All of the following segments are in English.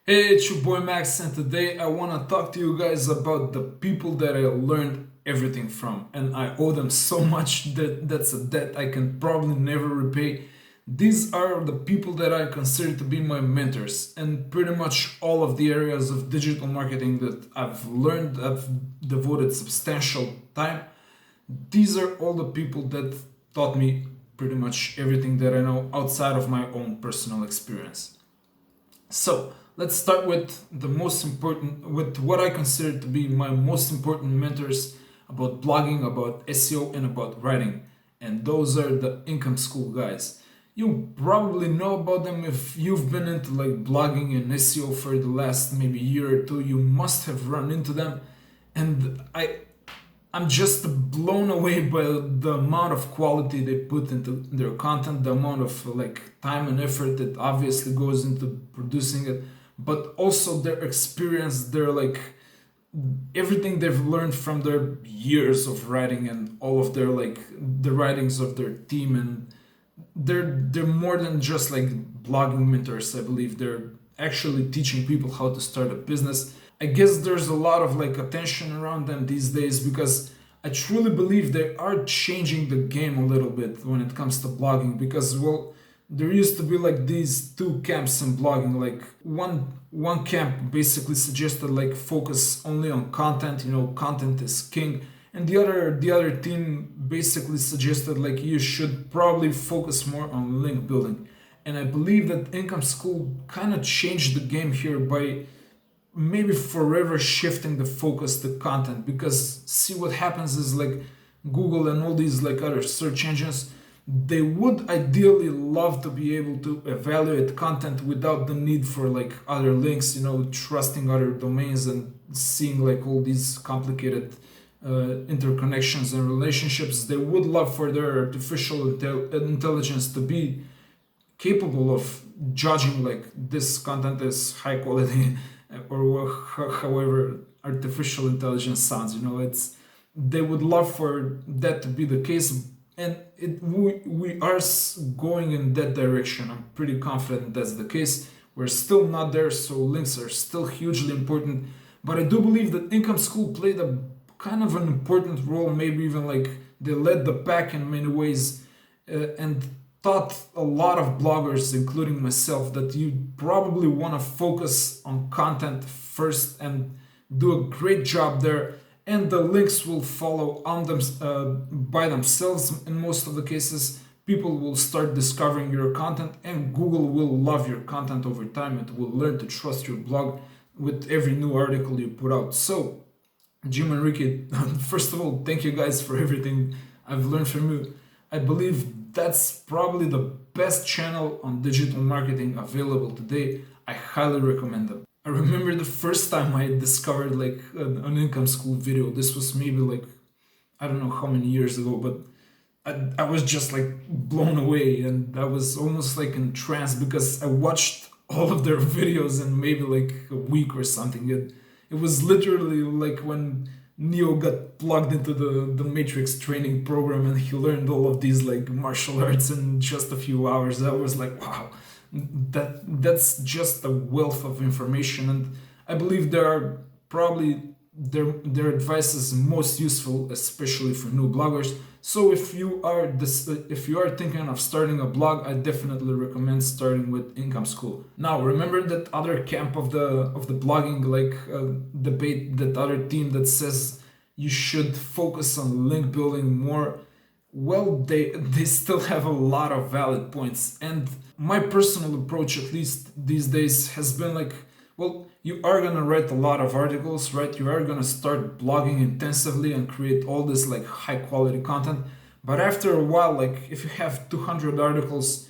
Hey, it's your boy Max, and today I want to talk to you guys about the people that I learned everything from, and I owe them so much that that's a debt I can probably never repay. These are the people that I consider to be my mentors, and pretty much all of the areas of digital marketing that I've learned, I've devoted substantial time. These are all the people that taught me pretty much everything that I know outside of my own personal experience. So let's start with with what I consider to be my most important mentors about blogging, about SEO, and about writing. And those are the Income School guys. You probably know about them if you've been into like blogging and SEO for the last maybe year or two. You must have run into them, and I'm just blown away by the amount of quality they put into their content, the amount of like time and effort that obviously goes into producing it, but also their experience, their like everything they've learned from their years of writing and all of their like the writings of their team. And they're more than just like blogging mentors. I believe they're actually teaching people how to start a business. I guess there's a lot of like attention around them these days because I truly believe they are changing the game a little bit when it comes to blogging. Because well, there used to be like these two camps in blogging. Like one camp basically suggested like focus only on content, content is king, and the other team basically suggested like you should probably focus more on link building. And I believe that Income School kind of changed the game here by maybe forever shifting the focus to content. Because see, what happens is like Google and all these like other search engines, they would ideally love to be able to evaluate content without the need for like other links, trusting other domains and seeing like all these complicated interconnections and relationships. They would love for their intelligence to be capable of judging like this content is high quality or however artificial intelligence sounds. It's they would love for that to be the case, and we are going in that direction. I'm pretty confident that's the case. We're still not there, so links are still hugely important. But I do believe that Income School played a kind of an important role, maybe even like they led the pack in many ways, and taught a lot of bloggers, including myself, that you probably want to focus on content first and do a great job there, and the links will follow on them by themselves. In most of the cases, people will start discovering your content, and Google will love your content over time. It will learn to trust your blog with every new article you put out. So Jim and Ricky, first of all, thank you guys for everything I've learned from you. I believe that's probably the best channel on digital marketing available today. I highly recommend them. I remember the first time I discovered like an Income School video. This was maybe like, I don't know how many years ago, but I was just like blown away, and I was almost like in trance because I watched all of their videos in maybe like a week or something. It was literally like when Neo got plugged into the Matrix training program and he learned all of these like martial arts in just a few hours. I was like, wow, that's just a wealth of information. And I believe there are probably their advice is most useful, especially for new bloggers. So if you are thinking of starting a blog, I definitely recommend starting with Income School. Now remember that other camp of the blogging like debate, that other team that says you should focus on link building more. Well, they still have a lot of valid points, and my personal approach, at least these days, has been like, well, you are gonna write a lot of articles, right? You are gonna start blogging intensively and create all this like high quality content. But after a while, like if you have 200 articles,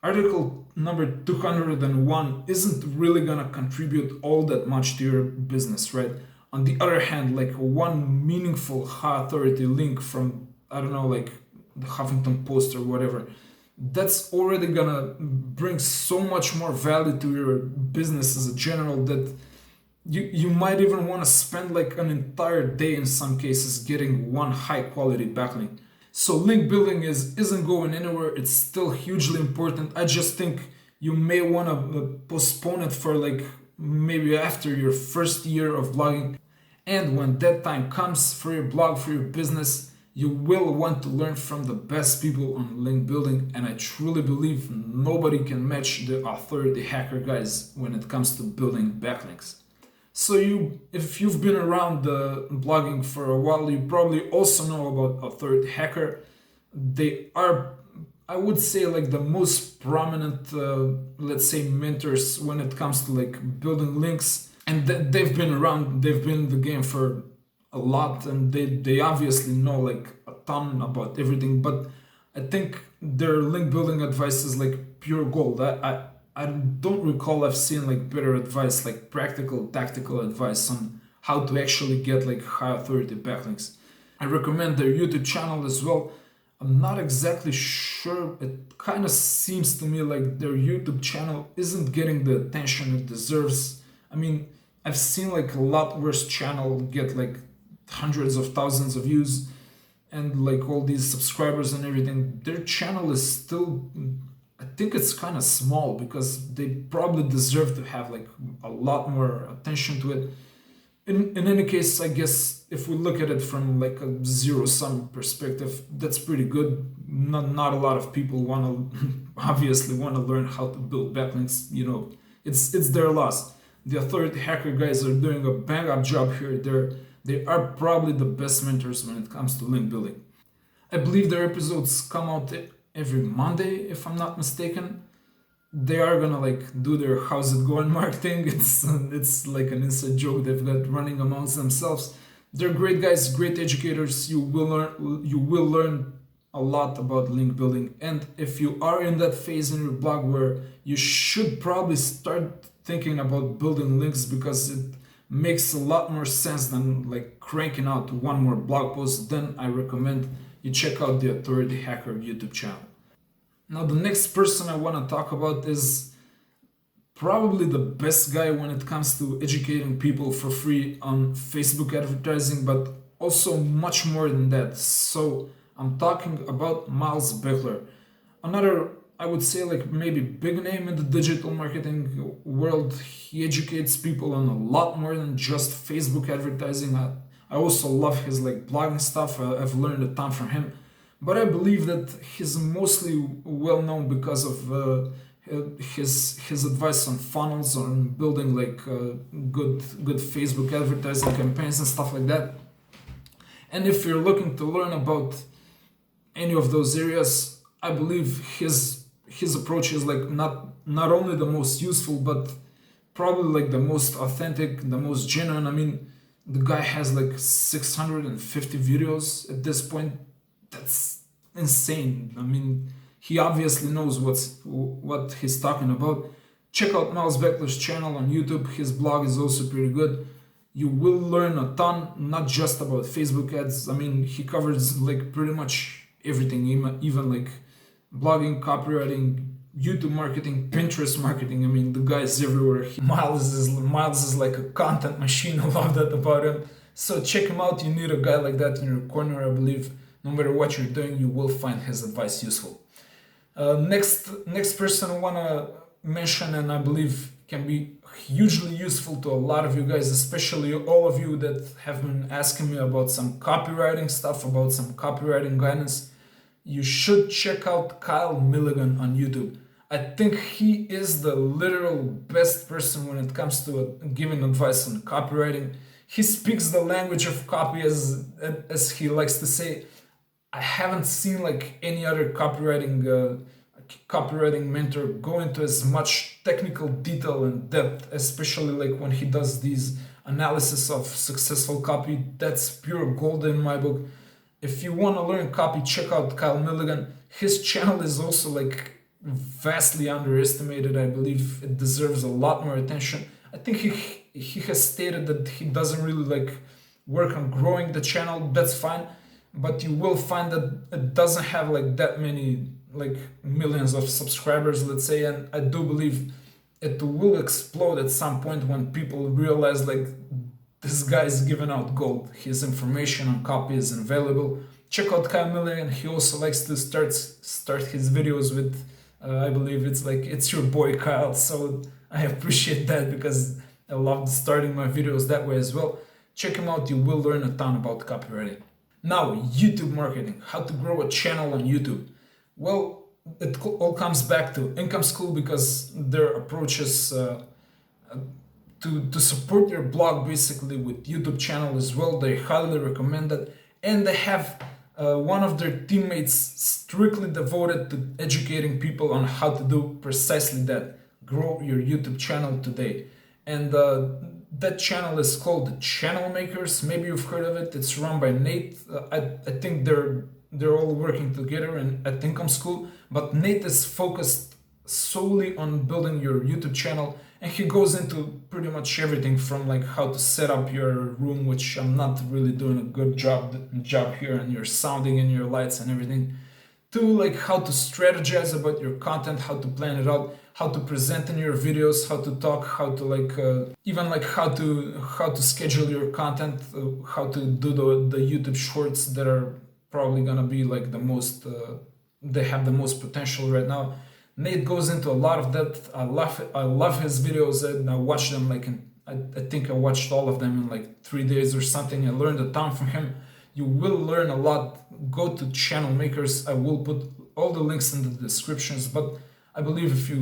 article number 201 isn't really gonna contribute all that much to your business, right? On the other hand, like one meaningful high authority link from, I don't know, like the Huffington Post or whatever, that's already gonna bring so much more value to your business as a general that you might even want to spend like an entire day in some cases getting one high quality backlink. So link building isn't going anywhere. It's still hugely important. I just think you may want to postpone it for like maybe after your first year of blogging. And when that time comes for your blog, for your business, you will want to learn from the best people on link building. And I truly believe nobody can match the authority hacker guys when it comes to building backlinks. So if you've been around blogging for a while, you probably also know about Authority Hacker. They are, I would say, like the most prominent, let's say, mentors when it comes to like building links. And they've been around, they've been in the game for a lot, and they obviously know like a ton about everything. But I think their link building advice is like pure gold. I don't recall I've seen like better advice, like practical, tactical advice on how to actually get like high authority backlinks. I recommend their YouTube channel as well. I'm not exactly sure. It kind of seems to me like their YouTube channel isn't getting the attention it deserves. I mean, I've seen like a lot worse channel get like hundreds of thousands of views and like all these subscribers and everything. Their channel is still, I think it's kind of small because they probably deserve to have like a lot more attention to it. In any case, I guess if we look at it from like a zero-sum perspective, that's pretty good. Not a lot of people want to obviously want to learn how to build backlinks. You know, it's their loss. The Authority Hacker guys are doing a bang-up job here. They are probably the best mentors when it comes to link building. I believe their episodes come out every Monday, if I'm not mistaken. They are gonna like do their how's it going marketing. It's like an inside joke they've got running amongst themselves. They're great guys, great educators. You will learn a lot about link building. And if you are in that phase in your blog where you should probably start thinking about building links because it makes a lot more sense than like cranking out one more blog post, then I recommend you check out the Authority Hacker YouTube channel. Now, the next person I want to talk about is probably the best guy when it comes to educating people for free on Facebook advertising, but also much more than that. So I'm talking about Miles Beckler, another, I would say, like maybe big name in the digital marketing world. He educates people on a lot more than just Facebook advertising. I also love his like blogging stuff. I've learned a ton from him. But I believe that he's mostly well known because of his advice on funnels, on building like good Facebook advertising campaigns and stuff like that. And if you're looking to learn about any of those areas, I believe his approach is like not only the most useful, but probably like the most authentic, the most genuine. I mean, the guy has like 650 videos at this point. That's insane. I mean, he obviously knows what he's talking about. Check out Miles Beckler's channel on YouTube. His blog is also pretty good. You will learn a ton, not just about Facebook ads. I mean, he covers like pretty much everything, even like blogging, copywriting, YouTube marketing, Pinterest marketing. I mean, the guy's everywhere. Miles is like a content machine. I love that about him. So check him out. You need a guy like that in your corner, I believe. No matter what you're doing, you will find his advice useful. Next person I want to mention, and I believe can be hugely useful to a lot of you guys, especially all of you that have been asking me about some copywriting stuff, about some copywriting guidance. You should check out Kyle Milligan on YouTube. I think he is the literal best person when it comes to giving advice on copywriting. He speaks the language of copy, as he likes to say. I haven't seen like any other copywriting mentor go into as much technical detail and depth, especially like when he does these analysis of successful copy. That's pure gold in my book. If you want to learn copy, check out Kyle Milligan. His channel is also like vastly underestimated. I believe it deserves a lot more attention. I think he has stated that he doesn't really like work on growing the channel. That's fine. But you will find that it doesn't have like that many like millions of subscribers, let's say, and I do believe it will explode at some point when people realize like this guy is giving out gold. His information on copy is invaluable. Check out Kyle Milligan. He also likes to start his videos with I believe it's like it's your boy Kyle. So I appreciate that because I love starting my videos that way as well. Check him out, you will learn a ton about copywriting. Now, YouTube marketing, how to grow a channel on YouTube. Well, it all comes back to Income School because their approach is to support your blog basically with YouTube channel as well. They highly recommend it, and they have one of their teammates strictly devoted to educating people on how to do precisely that, grow your YouTube channel today. And that channel is called the Channel Makers. Maybe you've heard of it. It's run by Nate. I think they're all working together at Income School, but Nate is focused solely on building your YouTube channel, and he goes into pretty much everything from like how to set up your room, which I'm not really doing a good job here, and your sounding and your lights and everything, to like how to strategize about your content, how to plan it out, how to present in your videos, how to talk, how to like even like how to schedule your content, how to do the YouTube shorts that are probably gonna be like the most they have the most potential right now. Nate goes into a lot of that. I love his videos, and I watch them like I think I watched all of them in like 3 days or something. I learned a ton from him. You will learn a lot. Go to Channel Makers. I will put all the links in the descriptions, but I believe if you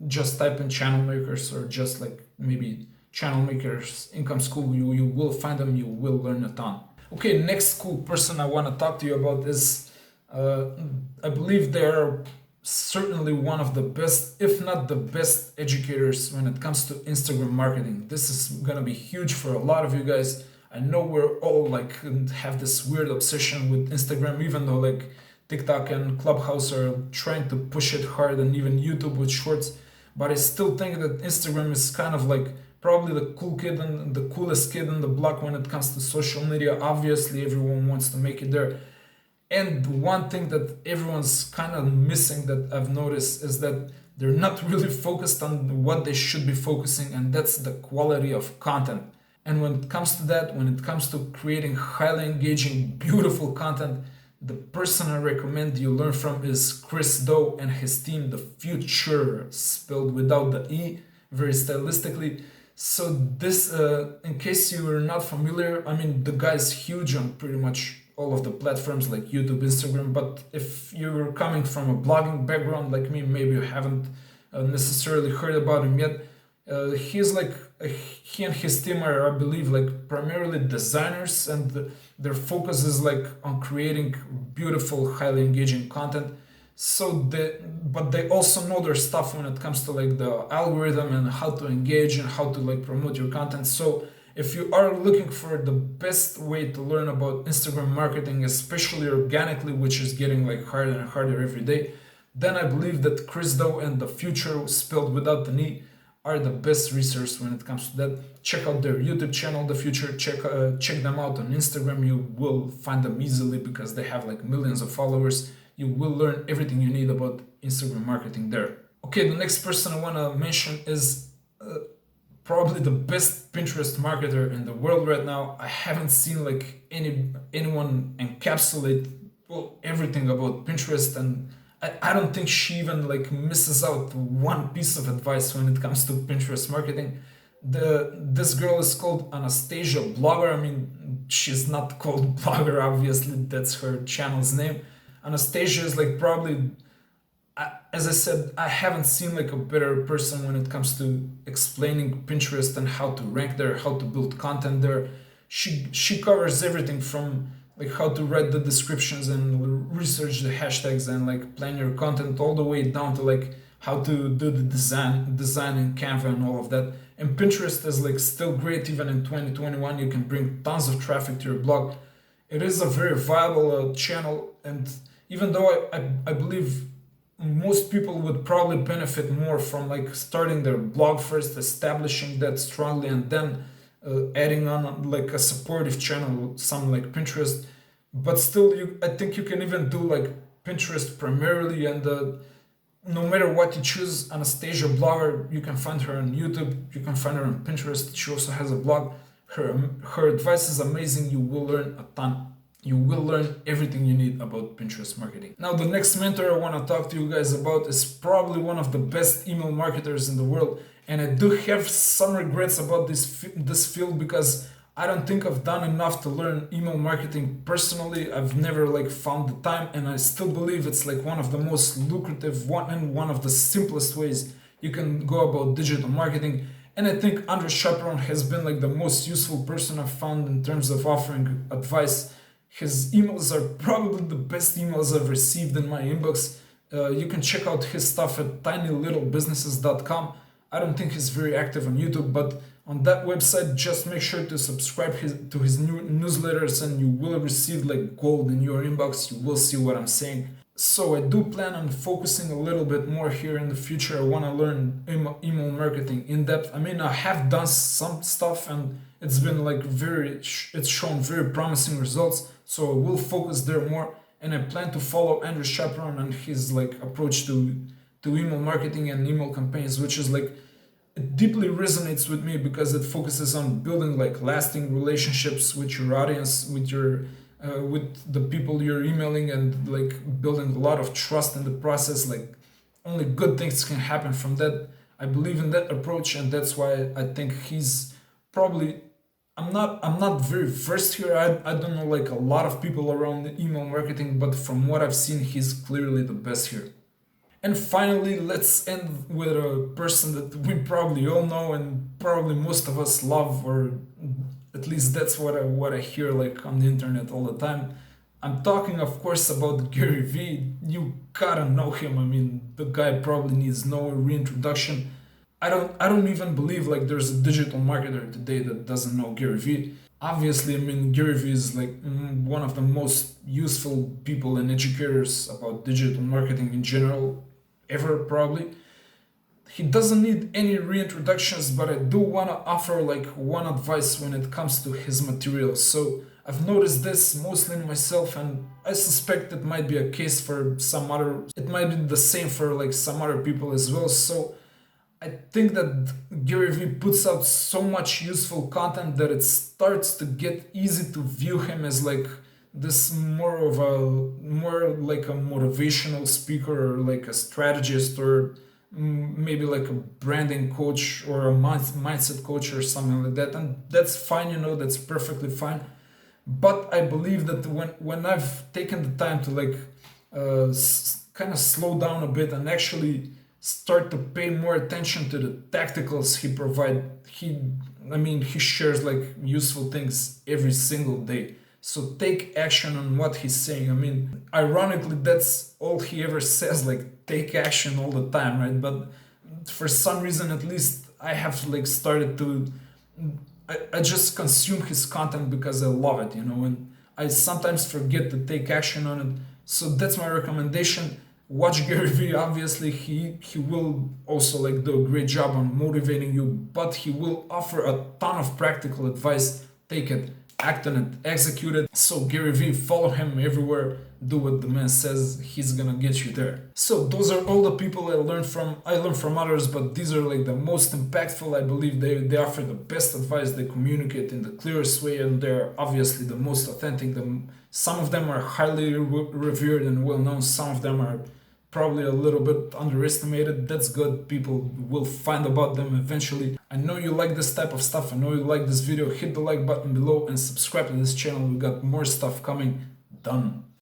just type in Channel Makers or just like maybe Channel Makers Income School, you will find them. You will learn a ton. Okay, next cool person I want to talk to you about is I believe they're certainly one of the best, if not the best, educators when it comes to Instagram marketing. This is gonna be huge for a lot of you guys. I know we're all like have this weird obsession with Instagram, even though like TikTok and Clubhouse are trying to push it hard, and even YouTube with shorts. But I still think that Instagram is kind of like probably the cool kid and the coolest kid in the block when it comes to social media. Obviously, everyone wants to make it there. And one thing that everyone's kind of missing that I've noticed is that they're not really focused on what they should be focusing, and that's the quality of content. And when it comes to that, when it comes to creating highly engaging, beautiful content, the person I recommend you learn from is Chris Do and his team, The Future, spelled without the E, very stylistically. So this, in case you are not familiar, I mean, the guy's huge on pretty much all of the platforms like YouTube, Instagram, but if you're coming from a blogging background like me, maybe you haven't necessarily heard about him yet. He's like, he and his team are, I believe, like primarily designers, and their focus is like on creating beautiful, highly engaging content. But they also know their stuff when it comes to like the algorithm and how to engage and how to like promote your content. So if you are looking for the best way to learn about Instagram marketing, especially organically, which is getting like harder and harder every day, then I believe that Chris Do and The Future, spelled without the E, are the best resource when it comes to that. Check out their YouTube channel, The Future. Check them out on Instagram. You will find them easily because they have like millions of followers. You will learn everything you need about Instagram marketing there. Okay, the next person I want to mention is probably the best Pinterest marketer in the world right now. I haven't seen like anyone encapsulate everything about Pinterest, and I don't think she even like misses out one piece of advice when it comes to Pinterest marketing. This girl is called Anastasia Blogger. I mean, she's not called Blogger, obviously, that's her channel's name. Anastasia is like probably, as I said, I haven't seen like a better person when it comes to explaining Pinterest and how to rank there, how to build content there. She covers everything from like how to write the descriptions and research the hashtags and like plan your content, all the way down to like how to do the design in Canva and all of that. And Pinterest is like still great even in 2021. You can bring tons of traffic to your blog. It is a very viable channel, and even though I believe most people would probably benefit more from like starting their blog first, establishing that strongly, and then adding on like a supportive channel, something like Pinterest. But still, I think you can even do like Pinterest primarily, and no matter what you choose, Anastasia Blogger, you can find her on YouTube, you can find her on Pinterest. She also has a blog. Her advice is amazing. You will learn a ton. You will learn everything you need about Pinterest marketing. Now, the next mentor I want to talk to you guys about is probably one of the best email marketers in the world, And I do have some regrets about this field because I don't think I've done enough to learn email marketing personally. I've never like found the time, and I still believe it's like one of the most lucrative one of the simplest ways you can go about digital marketing. And I think Andrew Chaperon has been like the most useful person I've found in terms of offering advice. His emails are probably the best emails I've received in my inbox. You can check out his stuff at tinylittlebusinesses.com. I don't think he's very active on YouTube, but on that website, just make sure to subscribe to his new newsletters and you will receive like gold in your inbox. You will see what I'm saying. So I do plan on focusing a little bit more here in the future. I want to learn email marketing in depth. I mean, I have done some stuff and it's been like it's shown very promising results. So I will focus there more, and I plan to follow Andrew Chaperon and his like approach to email marketing and email campaigns, which is like it deeply resonates with me because it focuses on building like lasting relationships with your audience, with the people you're emailing, and like building a lot of trust in the process. Like only good things can happen from that. I believe in that approach, and that's why I think he's probably. I'm not very versed here. I don't know like a lot of people around the email marketing, but from what I've seen, he's clearly the best here. And finally, let's end with a person that we probably all know and probably most of us love, or at least that's what I hear like on the internet all the time. I'm talking, of course, about Gary Vee. You gotta know him. I mean, the guy probably needs no reintroduction. I don't even believe like there's a digital marketer today that doesn't know Gary Vee. Obviously, I mean, Gary Vee is like one of the most useful people and educators about digital marketing in general ever, probably. He doesn't need any reintroductions, but I do want to offer like one advice when it comes to his material. So I've noticed this mostly in myself, and I suspect it might be a case for some other, it might be the same for like some other people as well. So I think that Gary Vee puts out so much useful content that it starts to get easy to view him as like this more like a motivational speaker, or like a strategist, or maybe like a branding coach or a mindset coach or something like that. And that's fine, that's perfectly fine. But I believe that when I've taken the time to like kind of slow down a bit and actually start to pay more attention to the tacticals he provide, he shares like useful things every single day. So take action on what he's saying. I mean, ironically, that's all he ever says, like take action all the time, right? But for some reason, at least I have like started to, I just consume his content because I love it, and I sometimes forget to take action on it. So that's my recommendation. Watch Gary Vee. Obviously, he will also like do a great job on motivating you, but he will offer a ton of practical advice. Take it, act on it, execute it. So Gary Vee, follow him everywhere. Do what the man says. He's gonna get you there. So those are all the people I learned from. I learned from others, but these are like the most impactful. I believe they offer the best advice. They communicate in the clearest way, and they're obviously the most authentic. Some of them are highly revered and well known. Some of them are probably a little bit underestimated. That's good. People will find about them eventually. I know you like this type of stuff. I know you like this video. Hit the like button below and subscribe to this channel. We got more stuff coming. Done.